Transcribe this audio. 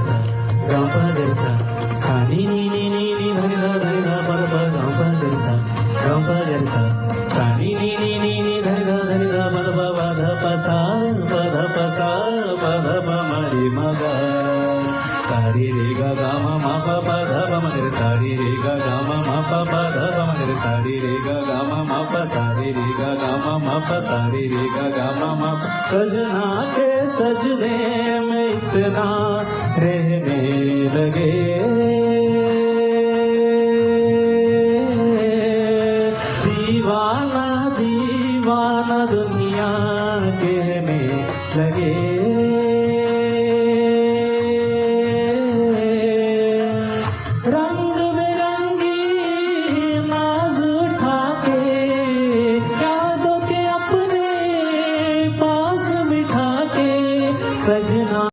सा गा पा गा सा सा नी नी नी नी नी धनि धा प गा पा गा सा गा पा गा सा सा नी नी नी नी नी धनि धा प धा प सा प ध प म रे म गा सा रे रे गा गा म प प ध प म रे सा रे रे गा गा म प प ध प म रे सा रे रे गा गा म प सा रे रे गा गा म प सा रे रे गा गा म सजना के सजने में इतना रहने लगे